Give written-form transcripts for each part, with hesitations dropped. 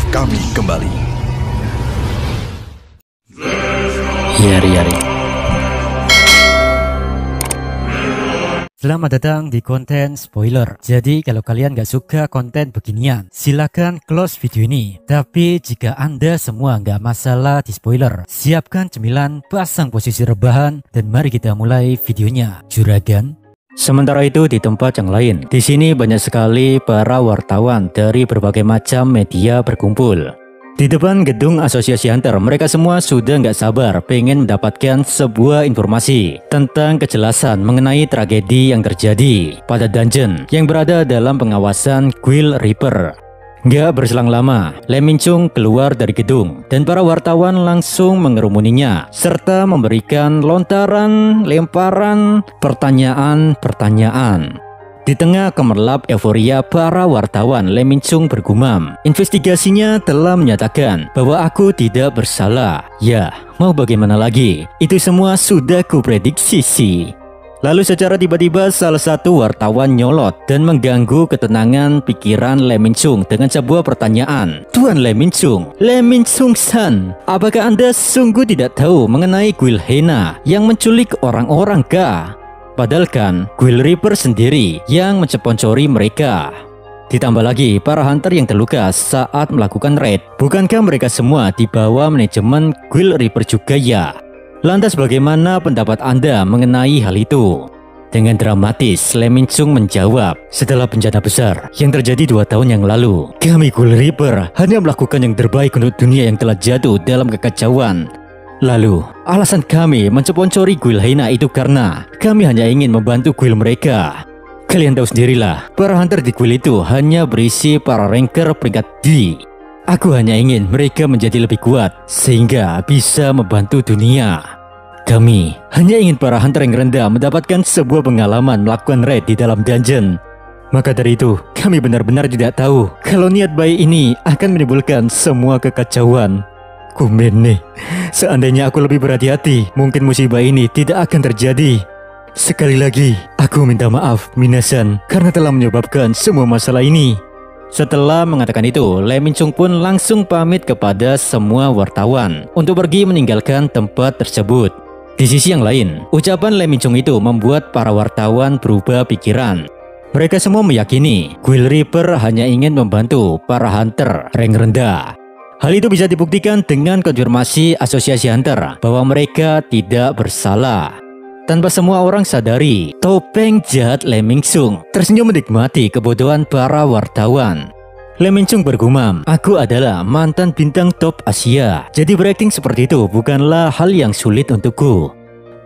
kami kembali. Yari. Selamat datang di konten spoiler. Jadi kalau kalian gak suka konten beginian, silakan close video ini. Tapi jika anda semua gak masalah di spoiler, siapkan cemilan, pasang posisi rebahan, dan mari kita mulai videonya. Juragan. Sementara itu di tempat yang lain, di sini banyak sekali para wartawan dari berbagai macam media berkumpul. Di depan gedung Asosiasi Hunter, mereka semua sudah nggak sabar pengen mendapatkan sebuah informasi tentang kejelasan mengenai tragedi yang terjadi pada dungeon yang berada dalam pengawasan Guild Reaper. Nggak berselang lama, Lee Min Chung keluar dari gedung dan para wartawan langsung mengerumuninya serta memberikan lemparan pertanyaan. Di tengah gemerlap euforia para wartawan, Lee Min Chung bergumam, investigasinya telah menyatakan bahwa aku tidak bersalah. Ya, mau bagaimana lagi? Itu semua sudah kuprediksi sih. Lalu secara tiba-tiba salah satu wartawan nyolot dan mengganggu ketenangan pikiran Lee Min Chung dengan sebuah pertanyaan. Tuan Lee Min Chung San, apakah Anda sungguh tidak tahu mengenai Guild Hena yang menculik orang-orang kah? Padahal kan Guild Reaper sendiri yang mensponsori mereka. Ditambah lagi para hunter yang terluka saat melakukan raid. Bukankah mereka semua di bawah manajemen Guild Reaper juga ya? Lantas bagaimana pendapat Anda mengenai hal itu? Dengan dramatis Lee Min Chung menjawab, setelah bencana besar yang terjadi 2 tahun yang lalu, kami Guild Reaper hanya melakukan yang terbaik untuk dunia yang telah jatuh dalam kekacauan. Lalu, alasan kami mensponsori Guild Hena itu karena kami hanya ingin membantu guild mereka. Kalian tahu sendirilah, para hunter di guild itu hanya berisi para ranker peringkat D. Aku hanya ingin mereka menjadi lebih kuat sehingga bisa membantu dunia. Kami hanya ingin para hunter yang rendah mendapatkan sebuah pengalaman melakukan raid di dalam dungeon. Maka dari itu, kami benar-benar tidak tahu kalau niat baik ini akan menimbulkan semua kekacauan. Komen nih, seandainya aku lebih berhati-hati, mungkin musibah ini tidak akan terjadi. Sekali lagi, aku minta maaf, Minasan, karena telah menyebabkan semua masalah ini. Setelah mengatakan itu, Lee Min Chung pun langsung pamit kepada semua wartawan untuk pergi meninggalkan tempat tersebut. Di sisi yang lain, ucapan Lee Min Chung itu membuat para wartawan berubah pikiran. Mereka semua meyakini Guild Reaper hanya ingin membantu para hunter rank rendah. Hal itu bisa dibuktikan dengan konfirmasi Asosiasi Hunter bahwa mereka tidak bersalah. Tanpa semua orang sadari, topeng jahat Lee Min Chung tersenyum menikmati kebodohan para wartawan. Lee Min Chung bergumam, aku adalah mantan bintang top Asia, jadi berakting seperti itu bukanlah hal yang sulit untukku.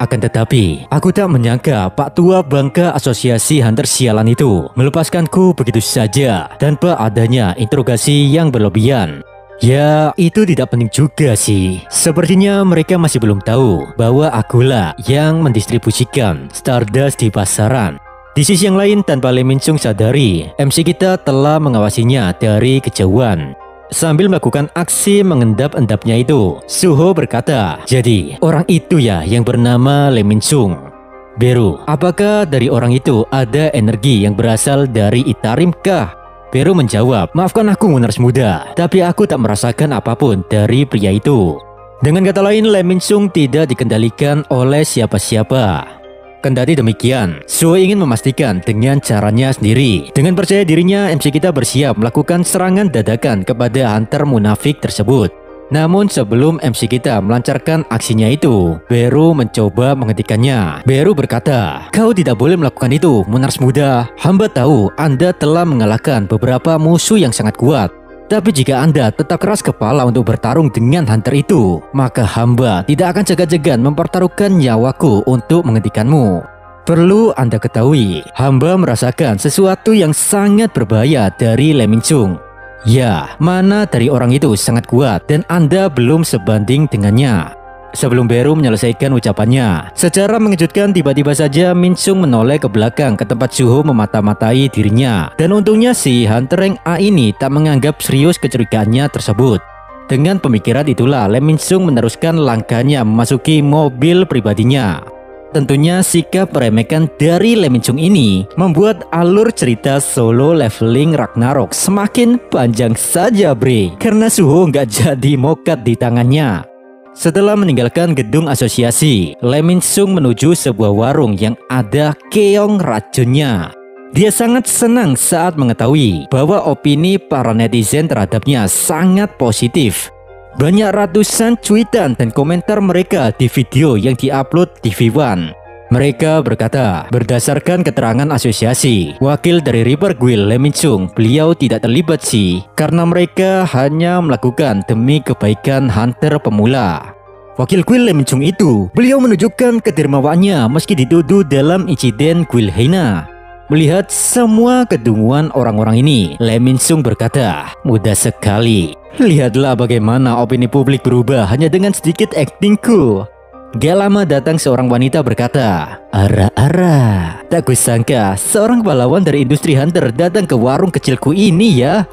Akan tetapi, aku tak menyangka Pak Tua Bangka Asosiasi Hunter sialan itu melepaskanku begitu saja tanpa adanya interogasi yang berlebihan. Ya, itu tidak penting juga sih. Sepertinya mereka masih belum tahu bahwa akulah yang mendistribusikan Stardust di pasaran. Di sisi yang lain, tanpa Lee Min Chung sadari, MC kita telah mengawasinya dari kejauhan. Sambil melakukan aksi mengendap-endapnya itu, Suho berkata, jadi orang itu ya yang bernama Lee Min Chung. Beru, apakah dari orang itu ada energi yang berasal dari Itarim kah? Beru menjawab, maafkan aku Munars muda, tapi aku tak merasakan apapun dari pria itu. Dengan kata lain, Lee Min Chung tidak dikendalikan oleh siapa-siapa. Kendati demikian, Suho ingin memastikan dengan caranya sendiri. Dengan percaya dirinya, MC kita bersiap melakukan serangan dadakan kepada hunter munafik tersebut. Namun sebelum MC kita melancarkan aksinya itu, Beru mencoba menghentikannya. Beru berkata, kau tidak boleh melakukan itu, Munars muda. Hamba tahu Anda telah mengalahkan beberapa musuh yang sangat kuat. Tapi jika Anda tetap keras kepala untuk bertarung dengan hunter itu, maka hamba tidak akan segan-segan mempertaruhkan nyawaku untuk menghentikanmu. Perlu Anda ketahui, hamba merasakan sesuatu yang sangat berbahaya dari Lee Min Chung. Ya, mana dari orang itu sangat kuat dan Anda belum sebanding dengannya. Sebelum Beru menyelesaikan ucapannya, secara mengejutkan tiba-tiba saja Min Chung menoleh ke belakang ke tempat Suho memata-matai dirinya. Dan untungnya si hunter rank A ini tak menganggap serius kecurigaannya tersebut. Dengan pemikiran itulah Lee Min Chung meneruskan langkahnya memasuki mobil pribadinya. Tentunya sikap meremehkan dari Lee Min Chung ini membuat alur cerita solo leveling Ragnarok semakin panjang saja bre, karena Suho nggak jadi mokat di tangannya. Setelah meninggalkan gedung asosiasi, Lee Min Chung menuju sebuah warung yang ada keong racunnya. Dia sangat senang saat mengetahui bahwa opini para netizen terhadapnya sangat positif. Banyak ratusan cuitan dan komentar mereka di video yang diupload di V1. Mereka berkata, berdasarkan keterangan asosiasi, wakil dari Reaper Guild Lee Min Chung, beliau tidak terlibat sih, karena mereka hanya melakukan demi kebaikan hunter pemula. Wakil Guild Lee Min Chung itu, beliau menunjukkan kedermawaannya meski dituduh dalam insiden Guild Hina. Melihat semua kedunguan orang-orang ini, Lee Min Chung berkata, mudah sekali. Lihatlah bagaimana opini publik berubah hanya dengan sedikit aktingku. Gak lama datang seorang wanita berkata, "Ara-ara, tak kusangka seorang pahlawan dari industri hunter datang ke warung kecilku ini ya.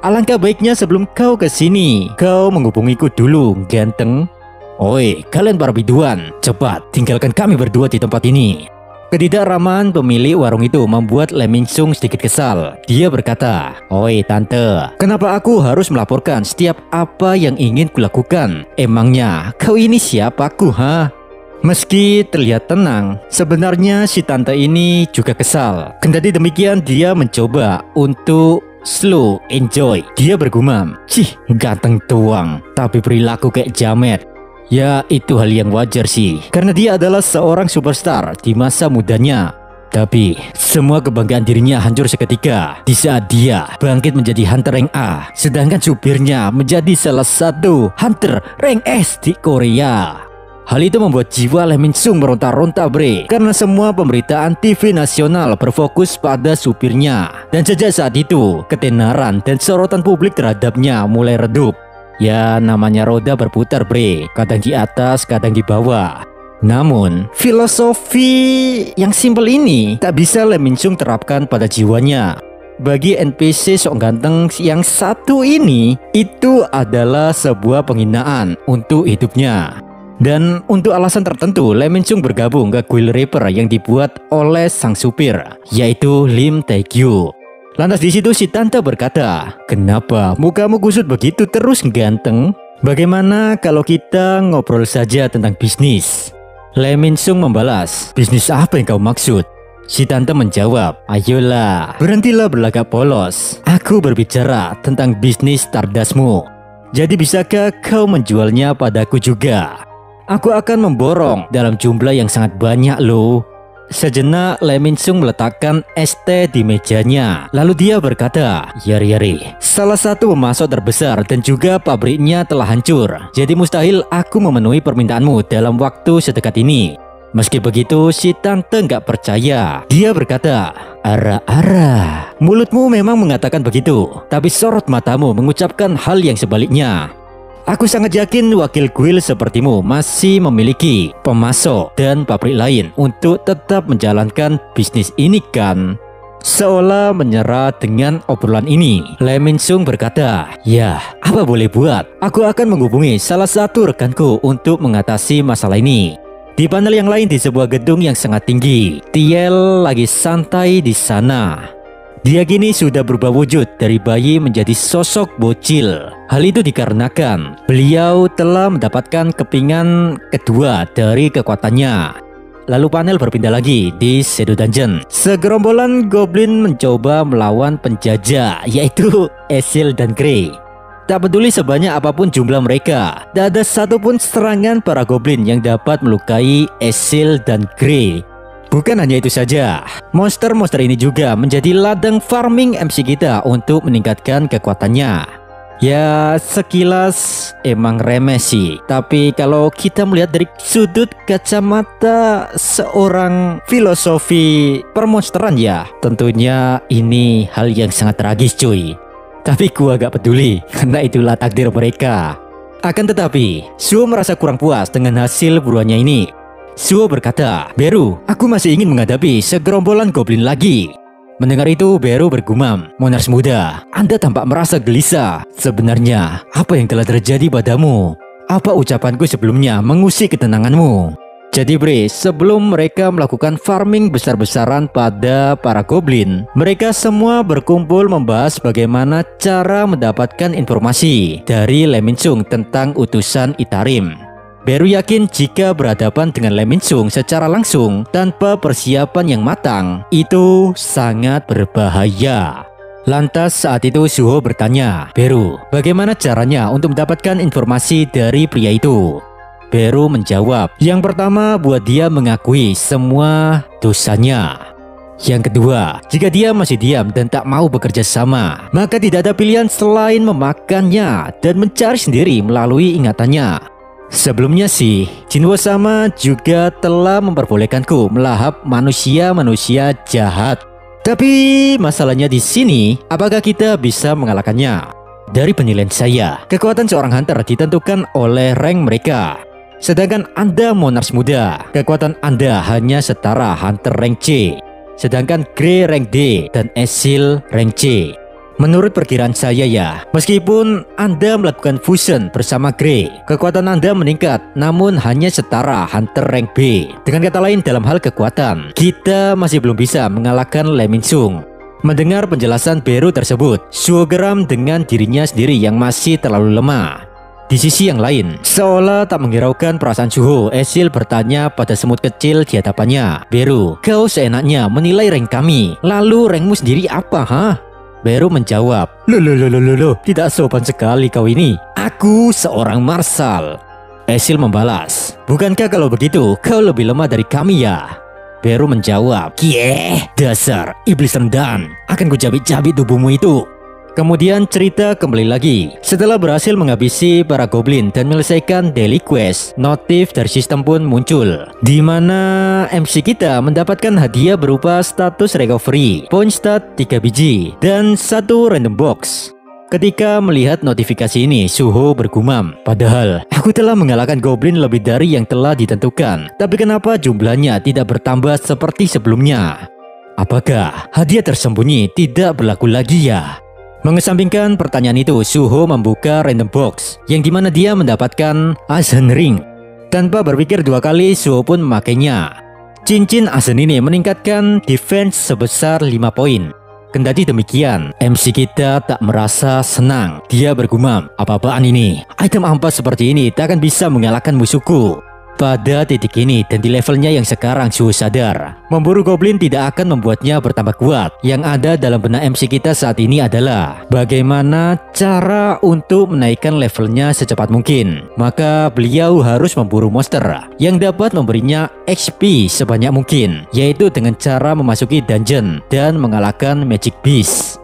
Alangkah baiknya sebelum kau ke sini, kau menghubungiku dulu, ganteng." Oi, kalian para biduan, cepat tinggalkan kami berdua di tempat ini. Ketidakramahan pemilik warung itu membuat Lee Min Chung sedikit kesal. Dia berkata, "Oi tante, kenapa aku harus melaporkan setiap apa yang ingin kulakukan? Emangnya kau ini siapaku, ha?" Meski terlihat tenang, sebenarnya si tante ini juga kesal. Kendati demikian, dia mencoba untuk slow enjoy. Dia bergumam, "Cih, ganteng tuang, tapi perilaku kayak jamet." Ya, itu hal yang wajar sih, karena dia adalah seorang superstar di masa mudanya. Tapi semua kebanggaan dirinya hancur seketika di saat dia bangkit menjadi hunter rank A, sedangkan supirnya menjadi salah satu hunter rank S di Korea. Hal itu membuat jiwa Lee Min Chung meronta-ronta bre, karena semua pemberitaan TV nasional berfokus pada supirnya. Dan sejak saat itu, ketenaran dan sorotan publik terhadapnya mulai redup. Ya, namanya roda berputar bre, kadang di atas, kadang di bawah. Namun, filosofi yang simpel ini tak bisa Lee Min Chung terapkan pada jiwanya. Bagi NPC sok ganteng yang satu ini, itu adalah sebuah penghinaan untuk hidupnya. Dan untuk alasan tertentu, Lee Min Chung bergabung ke Guild Reaper yang dibuat oleh sang supir, yaitu Lim Tae-gyu. Lantas di situ si tante berkata, "Kenapa mukamu kusut begitu terus ganteng? Bagaimana kalau kita ngobrol saja tentang bisnis?" Lee Min Chung membalas, "Bisnis apa yang kau maksud?" Si tante menjawab, "Ayolah, berhentilah berlagak polos. Aku berbicara tentang bisnis Stardustmu. Jadi bisakah kau menjualnya padaku juga? Aku akan memborong dalam jumlah yang sangat banyak loh." Sejenak Lee Min Chung meletakkan es teh di mejanya. Lalu dia berkata, "Yari-yari, salah satu pemasok terbesar dan juga pabriknya telah hancur. Jadi mustahil aku memenuhi permintaanmu dalam waktu sedekat ini." Meski begitu, si tante nggak percaya. Dia berkata, "Ara-ara, mulutmu memang mengatakan begitu, tapi sorot matamu mengucapkan hal yang sebaliknya. Aku sangat yakin wakil guild sepertimu masih memiliki pemasok dan pabrik lain untuk tetap menjalankan bisnis ini kan?" Seolah menyerah dengan obrolan ini, Lee Min Chung berkata, "Ya, apa boleh buat? Aku akan menghubungi salah satu rekanku untuk mengatasi masalah ini." Di panel yang lain di sebuah gedung yang sangat tinggi, TL lagi santai di sana. Dia kini sudah berubah wujud dari bayi menjadi sosok bocil. Hal itu dikarenakan beliau telah mendapatkan kepingan kedua dari kekuatannya. Lalu panel berpindah lagi di Shadow Dungeon. Segerombolan goblin mencoba melawan penjajah, yaitu Ezreal dan Grey. Tak peduli sebanyak apapun jumlah mereka, tak ada satupun serangan para goblin yang dapat melukai Ezreal dan Grey. Bukan hanya itu saja, monster-monster ini juga menjadi ladang farming MC kita untuk meningkatkan kekuatannya. Ya, sekilas emang remeh sih, tapi kalau kita melihat dari sudut kacamata seorang filosofi permonsteran, ya tentunya ini hal yang sangat tragis cuy. Tapi gua gak peduli, karena itulah takdir mereka. Akan tetapi, Suho merasa kurang puas dengan hasil buruannya ini. Suho berkata, "Beru, aku masih ingin menghadapi segerombolan goblin lagi." Mendengar itu, Beru bergumam, "Monars muda, Anda tampak merasa gelisah. Sebenarnya, apa yang telah terjadi padamu? Apa ucapanku sebelumnya mengusik ketenanganmu?" Jadi bre, sebelum mereka melakukan farming besar-besaran pada para goblin, mereka semua berkumpul membahas bagaimana cara mendapatkan informasi dari Le Min Chung tentang utusan Itarim. Beru yakin jika berhadapan dengan Le Min Chung secara langsung tanpa persiapan yang matang, itu sangat berbahaya. Lantas saat itu Suho bertanya, Beru, bagaimana caranya untuk mendapatkan informasi dari pria itu? Beru menjawab, yang pertama buat dia mengakui semua dosanya. Yang kedua, jika dia masih diam dan tak mau bekerja sama, maka tidak ada pilihan selain memakannya dan mencari sendiri melalui ingatannya. Sebelumnya sih, Jinwo sama juga telah memperbolehkanku melahap manusia-manusia jahat. Tapi masalahnya di sini, apakah kita bisa mengalahkannya? Dari penilaian saya, kekuatan seorang hunter ditentukan oleh rank mereka. Sedangkan Anda monarch muda, kekuatan Anda hanya setara hunter rank C. Sedangkan Grey rank D dan Esil rank C. Menurut perkiraan saya ya, meskipun Anda melakukan fusion bersama Grey, kekuatan Anda meningkat namun hanya setara hunter rank B. Dengan kata lain dalam hal kekuatan, kita masih belum bisa mengalahkan Le Min Chung. Mendengar penjelasan Beru tersebut, Suho geram dengan dirinya sendiri yang masih terlalu lemah. Di sisi yang lain, seolah tak menghiraukan perasaan Suho, Esil bertanya pada semut kecil di hadapannya, Beru, kau seenaknya menilai rank kami, lalu rankmu sendiri apa, ha? Beru menjawab, Loh, tidak sopan sekali kau ini. Aku seorang marsal. Esil membalas, bukankah kalau begitu kau lebih lemah dari kami ya? Beru menjawab, Kieh, dasar iblis rendahan, akan kujabik-jabik tubuhmu itu. Kemudian cerita kembali lagi. Setelah berhasil menghabisi para goblin dan menyelesaikan daily quest, notif dari sistem pun muncul, di mana MC kita mendapatkan hadiah berupa status recovery, point stat 3 biji, dan 1 random box. Ketika melihat notifikasi ini, Suho bergumam, padahal aku telah mengalahkan goblin lebih dari yang telah ditentukan, tapi kenapa jumlahnya tidak bertambah seperti sebelumnya? Apakah hadiah tersembunyi tidak berlaku lagi ya? Mengesampingkan pertanyaan itu, Suho membuka random box yang dimana dia mendapatkan Asen Ring. Tanpa berpikir dua kali, Suho pun memakainya. Cincin Asen ini meningkatkan defense sebesar 5 poin. Kendati demikian, MC kita tak merasa senang. Dia bergumam, apa-apaan ini? Item ampas seperti ini tak akan bisa mengalahkan musuhku. Pada titik ini dan di levelnya yang sekarang, Suho sadar memburu goblin tidak akan membuatnya bertambah kuat. Yang ada dalam benak MC kita saat ini adalah bagaimana cara untuk menaikkan levelnya secepat mungkin. Maka beliau harus memburu monster yang dapat memberinya XP sebanyak mungkin, yaitu dengan cara memasuki dungeon dan mengalahkan Magic Beast.